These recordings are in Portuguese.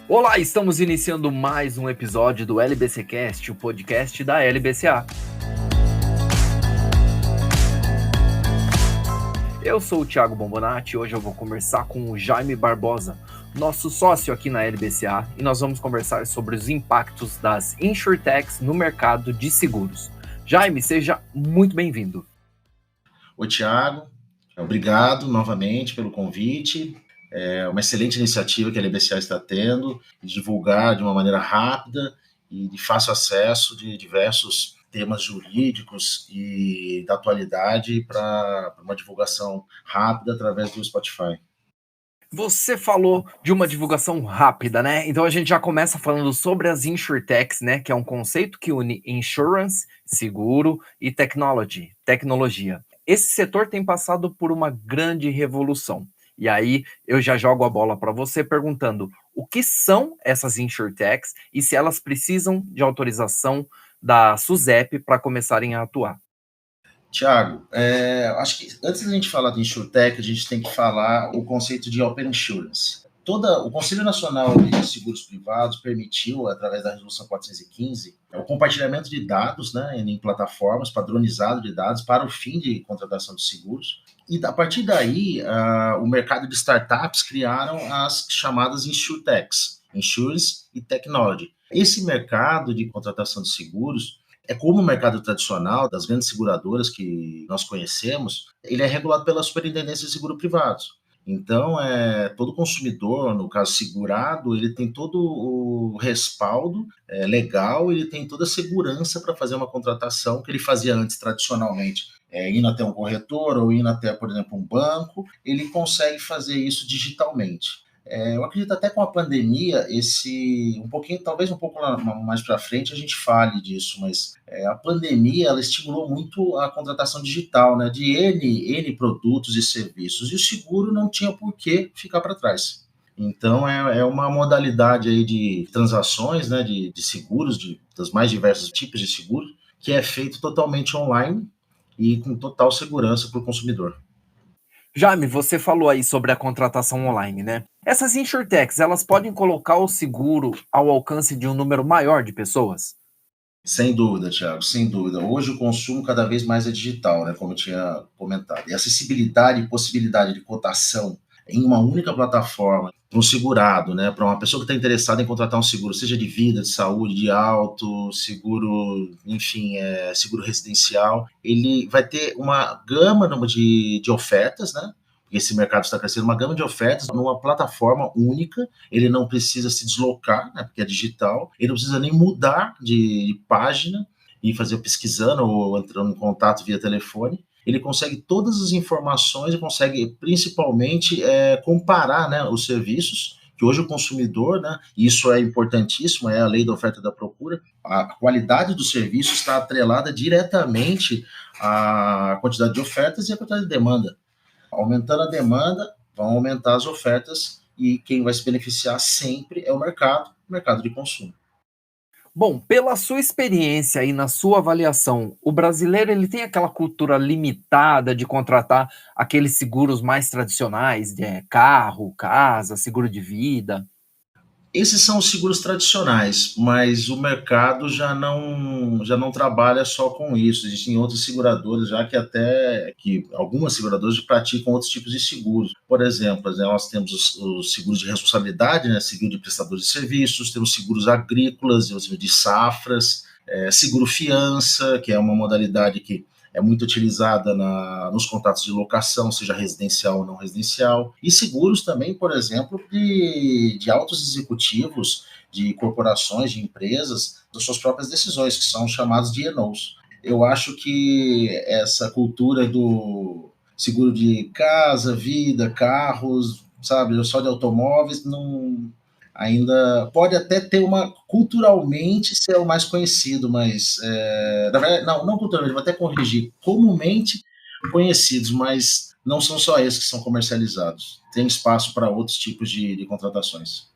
Olá, estamos iniciando mais um episódio do LBC Cast, o podcast da LBCA. Eu sou o Thiago Bombonati e hoje eu vou conversar com o Jaime Barbosa, nosso sócio aqui na LBCA, e nós vamos conversar sobre os impactos das InsurTechs no mercado de seguros. Jaime, seja muito bem-vindo. Oi, Thiago. Obrigado novamente pelo convite. É uma excelente iniciativa que a LBCA está tendo de divulgar de uma maneira rápida e de fácil acesso de diversos temas jurídicos e da atualidade para uma divulgação rápida através do Spotify. Você falou de uma divulgação rápida, né? Então a gente já começa falando sobre as InsurTechs, né? Que é um conceito que une insurance, seguro e tecnologia. Esse setor tem passado por uma grande revolução. E aí eu já jogo a bola para você perguntando o que são essas InsurTechs e se elas precisam de autorização da SUSEP para começarem a atuar. Tiago, acho que antes da gente falar de InsurTech, a gente tem que falar o conceito de Open Insurance. O Conselho Nacional de Seguros Privados permitiu, através da Resolução 415, o compartilhamento de dados, né, em plataformas, padronizado de dados para o fim de contratação de seguros. E a partir daí, o mercado de startups criaram as chamadas InsurTechs, Insurance e Technology. Esse mercado de contratação de seguros é como o mercado tradicional das grandes seguradoras que nós conhecemos, ele é regulado pela Superintendência de Seguro Privados. Então, todo consumidor, no caso segurado, ele tem todo o respaldo legal, ele tem toda a segurança para fazer uma contratação que ele fazia antes tradicionalmente, indo até um corretor ou indo até, por exemplo, um banco, ele consegue fazer isso digitalmente. Eu acredito até com a pandemia, talvez um pouco mais para frente a gente fale disso, mas a pandemia ela estimulou muito a contratação digital, né, de N produtos e serviços, e o seguro não tinha por que ficar para trás. Então é uma modalidade aí de transações, né, de seguros, dos mais diversos tipos de seguros, que é feito totalmente online e com total segurança para o consumidor. Jaime, você falou aí sobre a contratação online, né? Essas insurtechs, elas podem colocar o seguro ao alcance de um número maior de pessoas? Sem dúvida, Thiago, sem dúvida. Hoje o consumo cada vez mais é digital, né, como eu tinha comentado. E a acessibilidade e possibilidade de cotação em uma única plataforma para um segurado, né, para uma pessoa que está interessada em contratar um seguro, seja de vida, de saúde, de auto, seguro, enfim, seguro residencial, ele vai ter uma gama de ofertas, né? Esse mercado está crescendo, uma gama de ofertas numa plataforma única. Ele não precisa se deslocar, né, porque é digital, ele não precisa nem mudar de página e fazer pesquisando ou entrando em contato via telefone. Ele consegue todas as informações e consegue principalmente comparar, né, os serviços, que hoje o consumidor, né, isso é importantíssimo, é a lei da oferta e da procura, a qualidade do serviço está atrelada diretamente à quantidade de ofertas e à quantidade de demanda. Aumentando a demanda, vão aumentar as ofertas e quem vai se beneficiar sempre é o mercado de consumo. Bom, pela sua experiência e na sua avaliação, o brasileiro ele tem aquela cultura limitada de contratar aqueles seguros mais tradicionais, de carro, casa, seguro de vida? Esses são os seguros tradicionais, mas o mercado já não trabalha só com isso. Existem outras seguradoras já que algumas seguradoras praticam outros tipos de seguros. Por exemplo, né, nós temos os seguros de responsabilidade, né, seguro de prestadores de serviços, temos seguros agrícolas, de safras, seguro fiança, que é uma modalidade que é muito utilizada nos contratos de locação, seja residencial ou não residencial, e seguros também, por exemplo, de altos executivos de corporações, de empresas, das suas próprias decisões, que são chamados de E&Os. Eu acho que essa cultura do seguro de casa, vida, carros, sabe, só de automóveis, não, ainda pode até ter culturalmente ser o mais conhecido, mas na verdade, não culturalmente, vou até corrigir, comumente conhecidos, mas não são só esses que são comercializados. Tem espaço para outros tipos de contratações.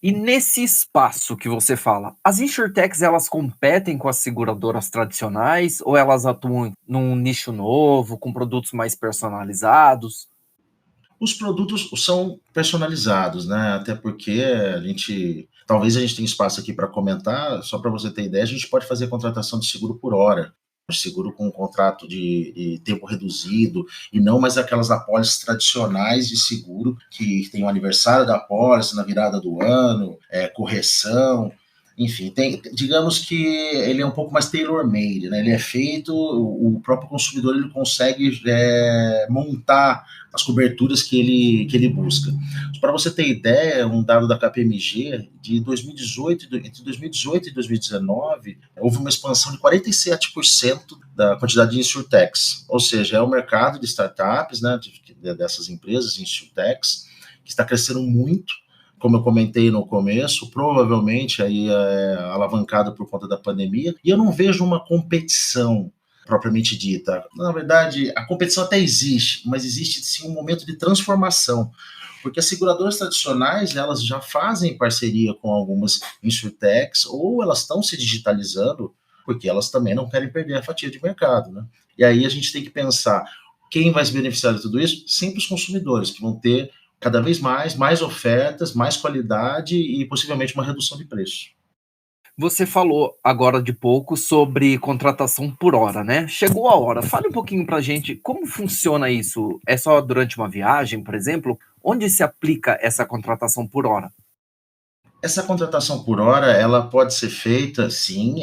E nesse espaço que você fala, as insurtechs elas competem com as seguradoras tradicionais ou elas atuam num nicho novo, com produtos mais personalizados? Os produtos são personalizados, né? Até porque talvez a gente tenha espaço aqui para comentar, só para você ter ideia, a gente pode fazer a contratação de seguro por hora, seguro com um contrato de tempo reduzido, e não mais aquelas apólices tradicionais de seguro, que tem o aniversário da apólice na virada do ano, correção, enfim, digamos que ele é um pouco mais tailor-made, né? Ele é feito, o próprio consumidor ele consegue montar as coberturas que ele busca. Para você ter ideia, um dado da KPMG, entre 2018 e 2019, houve uma expansão de 47% da quantidade de insurtechs, ou seja, é o mercado de startups, né, dessas empresas insurtechs, que está crescendo muito, como eu comentei no começo, provavelmente aí alavancado por conta da pandemia, e eu não vejo uma competição propriamente dita. Na verdade, a competição até existe, mas existe sim um momento de transformação, porque as seguradoras tradicionais, elas já fazem parceria com algumas insurtechs, ou elas estão se digitalizando, porque elas também não querem perder a fatia de mercado, né? E aí a gente tem que pensar, quem vai se beneficiar de tudo isso? Sempre os consumidores, que vão ter cada vez mais ofertas, mais qualidade e possivelmente uma redução de preço. Você falou agora de pouco sobre contratação por hora, né? Chegou a hora. Fale um pouquinho para a gente como funciona isso. É só durante uma viagem, por exemplo? Onde se aplica essa contratação por hora? Essa contratação por hora, ela pode ser feita, sim,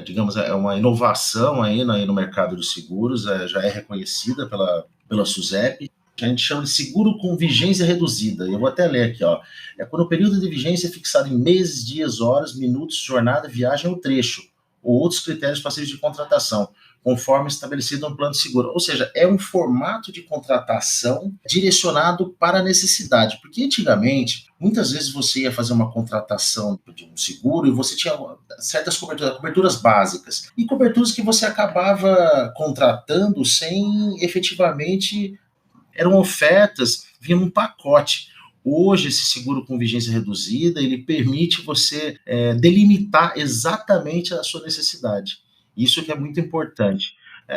digamos, é uma inovação aí no mercado de seguros, já é reconhecida pela SUSEP, que a gente chama de seguro com vigência reduzida. Eu vou até ler aqui, ó. É quando o período de vigência é fixado em meses, dias, horas, minutos, jornada, viagem ou trecho, ou outros critérios passíveis de contratação, conforme estabelecido no plano de seguro. Ou seja, é um formato de contratação direcionado para a necessidade. Porque antigamente, muitas vezes você ia fazer uma contratação de um seguro e você tinha certas coberturas básicas. E coberturas que você acabava contratando sem efetivamente... Eram ofertas, vinha num pacote. Hoje, esse seguro com vigência reduzida, ele permite você delimitar exatamente a sua necessidade. Isso que é muito importante.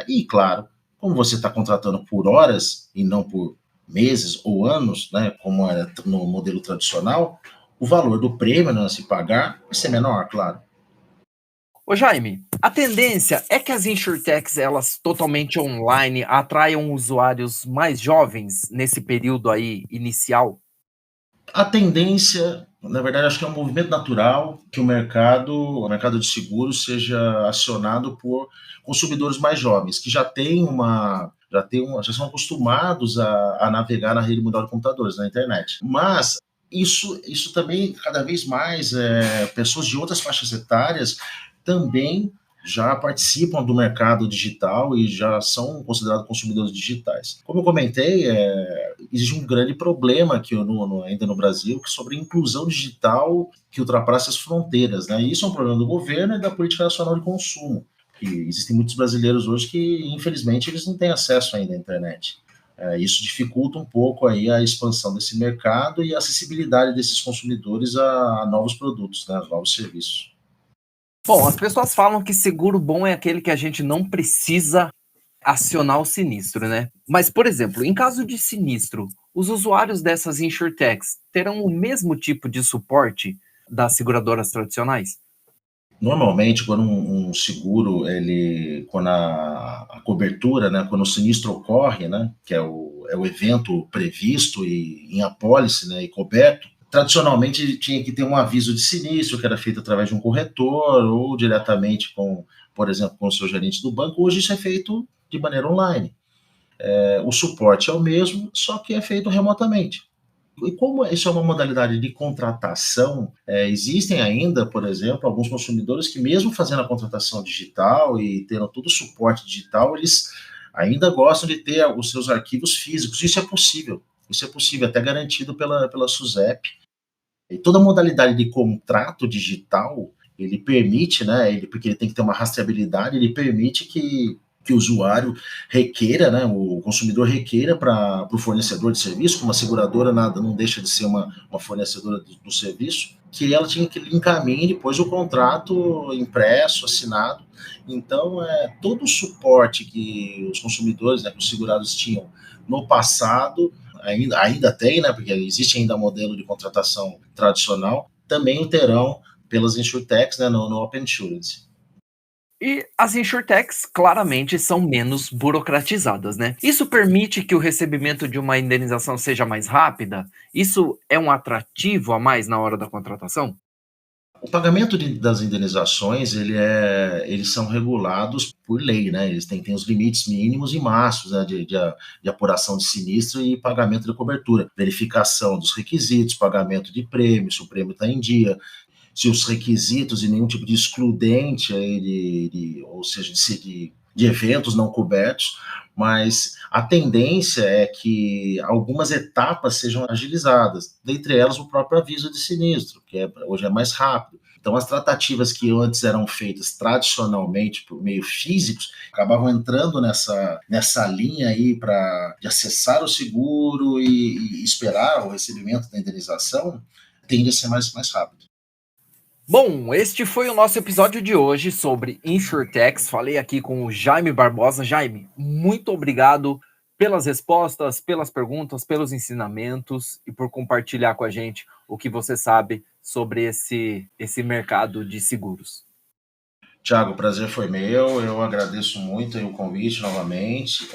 E, claro, como você está contratando por horas e não por meses ou anos, né, como era no modelo tradicional, o valor do prêmio a se pagar vai ser menor, claro. Ô Jaime, a tendência é que as insurtechs, elas totalmente online, atraiam usuários mais jovens nesse período aí inicial? A tendência, na verdade, acho que é um movimento natural que o mercado de seguros seja acionado por consumidores mais jovens, que já são acostumados a navegar na rede mundial de computadores, na internet. Mas isso também, cada vez mais, pessoas de outras faixas etárias também já participam do mercado digital e já são considerados consumidores digitais. Como eu comentei, existe um grande problema aqui ainda no Brasil sobre inclusão digital que ultrapassa as fronteiras, né? E isso é um problema do governo e da política nacional de consumo. E existem muitos brasileiros hoje que, infelizmente, eles não têm acesso ainda à internet. Isso dificulta um pouco aí a expansão desse mercado e a acessibilidade desses consumidores a novos produtos, né, a novos serviços. Bom, as pessoas falam que seguro bom é aquele que a gente não precisa acionar o sinistro, né? Mas, por exemplo, em caso de sinistro, os usuários dessas insurtechs terão o mesmo tipo de suporte das seguradoras tradicionais? Normalmente, quando um seguro, quando a cobertura, né, quando o sinistro ocorre, né, que é o evento previsto e em apólice, né, e coberto, tradicionalmente tinha que ter um aviso de sinistro, que era feito através de um corretor ou diretamente por exemplo, com o seu gerente do banco. Hoje isso é feito de maneira online. O suporte é o mesmo, só que é feito remotamente. E como isso é uma modalidade de contratação, existem ainda, por exemplo, alguns consumidores que, mesmo fazendo a contratação digital e tendo todo o suporte digital, eles ainda gostam de ter os seus arquivos físicos. Isso é possível, até garantido pela SUSEP. E toda modalidade de contrato digital, ele permite, né, porque ele tem que ter uma rastreabilidade, ele permite que o usuário requeira, né, o consumidor requeira para o fornecedor de serviço, como a seguradora não deixa de ser uma fornecedora do serviço, que ela tinha que encaminhar depois o contrato impresso, assinado. Então, todo o suporte que os consumidores, né, que os segurados tinham no passado, ainda tem, né, porque existe ainda modelo de contratação tradicional, também o terão pelas insurtechs, né, no Open Insurance. E as insurtechs claramente são menos burocratizadas, né? Isso permite que o recebimento de uma indenização seja mais rápida? Isso é um atrativo a mais na hora da contratação? O pagamento das indenizações, eles são regulados por lei, né? Eles têm os limites mínimos e máximos, né, de apuração de sinistro e pagamento de cobertura. Verificação dos requisitos, pagamento de prêmio, se o prêmio está em dia, se os requisitos e nenhum tipo de excludente, ou seja, de eventos não cobertos, mas a tendência é que algumas etapas sejam agilizadas, dentre elas o próprio aviso de sinistro, que hoje é mais rápido. Então, as tratativas que antes eram feitas tradicionalmente por meio físicos acabavam entrando nessa linha aí de acessar o seguro e esperar o recebimento da indenização, tende a ser mais rápido. Bom, este foi o nosso episódio de hoje sobre insurtechs. Falei aqui com o Jaime Barbosa. Jaime, muito obrigado pelas respostas, pelas perguntas, pelos ensinamentos e por compartilhar com a gente o que você sabe sobre esse mercado de seguros. Tiago, o prazer foi meu, eu agradeço muito o convite novamente.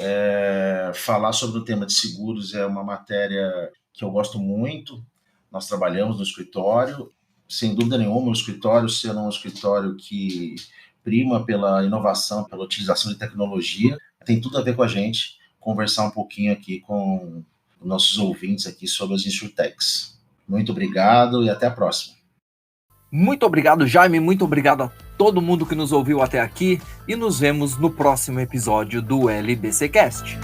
Falar sobre o tema de seguros é uma matéria que eu gosto muito, nós trabalhamos no escritório, sem dúvida nenhuma, o escritório sendo um escritório que prima pela inovação, pela utilização de tecnologia, tem tudo a ver com a gente conversar um pouquinho aqui com nossos ouvintes aqui sobre as insurtechs. Muito obrigado e até a próxima. Muito obrigado, Jaime, muito obrigado a todo mundo que nos ouviu até aqui e nos vemos no próximo episódio do LBC Cast.